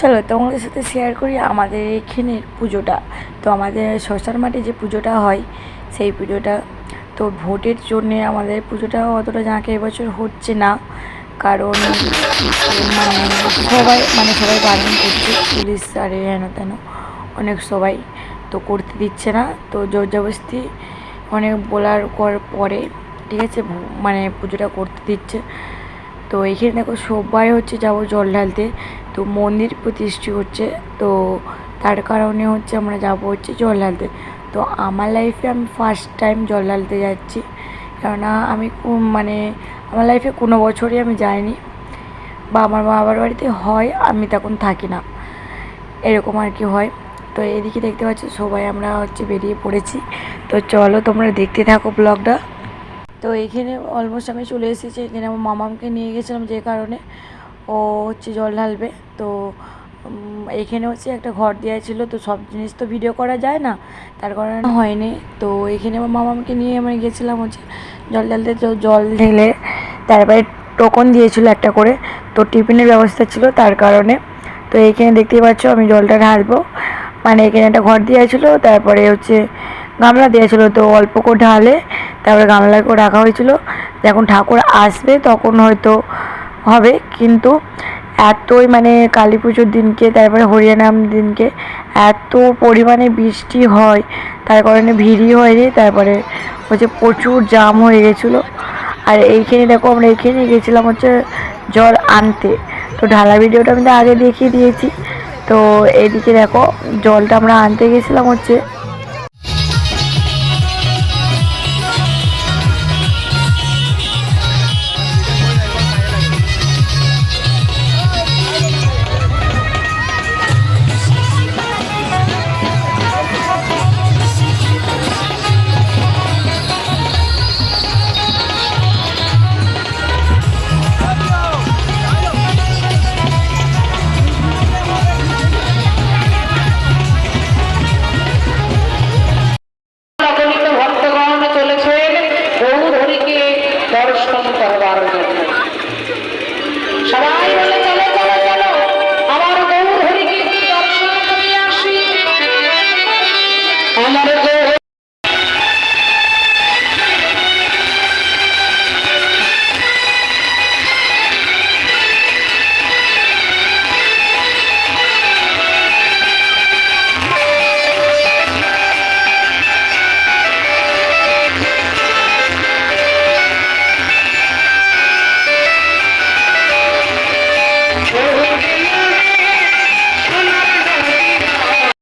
চলো তোমাদের সাথে শেয়ার করি আমাদের এখানের পুজোটা। তো আমাদের শ্মশান মাঠে যে পুজোটা হয় সেই পুজোটা, তো ভোটের জন্যে আমাদের পুজোটা অতটা জাঁকে এবছর হচ্ছে না। কারণ সবাই বারণ করছে, পুলিশ আরে হেন তেন অনেক সবাই তো করতে দিচ্ছে না। তো জোর জবরদস্তি অনেক বলার পরে ঠিক আছে পুজোটা করতে দিচ্ছে। তো এখানে দেখো সবাই হচ্ছে যাবো জল ঢালতে, তো মন্দির প্রতিষ্ঠিত হচ্ছে, তো তার কারণে হচ্ছে আমরা যাবো হচ্ছে জল ঢালতে। তো আমার লাইফে আমি ফার্স্ট টাইম জল ঢালতে যাচ্ছি, কেননা আমি আমার লাইফে কোনো বছরই আমি যাইনি, বা আমার বাবার বাড়িতে হয় আমি তখন থাকি না, এরকম আর কি হয়। তো এদিকে দেখতে পাচ্ছি সবাই আমরা হচ্ছে বেরিয়ে পড়েছি। তো চলো তোমরা দেখতে থাকো ব্লগটা। তো এইখানে অলমোস্ট আমি চলে এসেছি। এখানে আমার মামাকে নিয়ে গেছিলাম যে কারণে ও হচ্ছে জল ঢালবে। তো এইখানে হচ্ছে একটা ঘর দেওয়া ছিল, তো সব জিনিস তো ভিডিও করা যায় না, তার কারণে হয়নি। তো এইখানে আমার মামাকে নিয়ে আমি গেছিলাম হচ্ছে জল ঢালতে। তো জল ঢেলে তারপরে টোকন দিয়েছিল একটা করে, তো টিফিনের ব্যবস্থা ছিল তার কারণে। তো এইখানে দেখতেই পাচ্ছ আমি জলটা ঢালবো, এখানে একটা ঘর দেওয়া ছিল, তারপরে হচ্ছে গামলা দেওয়া ছিল, তো অল্প করে ঢালে তারপরে গামলা করে রাখা হয়েছিল, যখন ঠাকুর আসবে তখন হয়তো হবে। কিন্তু এতই কালী পুজোর দিনকে, তারপরে হরিনাম দিনকে এত পরিমাণে বৃষ্টি হয়, তার কারণে ভিড়ই হয়নি, তারপরে হচ্ছে প্রচুর জাম হয়ে গেছিলো। আর এইখানে দেখো আমরা এইখানে গেছিলাম হচ্ছে জল আনতে, তো ঢালা ভিডিওটা আমি তো আগে দেখিয়ে দিয়েছি। তো এইদিকে দেখো জলটা আমরা আনতে গেছিলাম হচ্ছে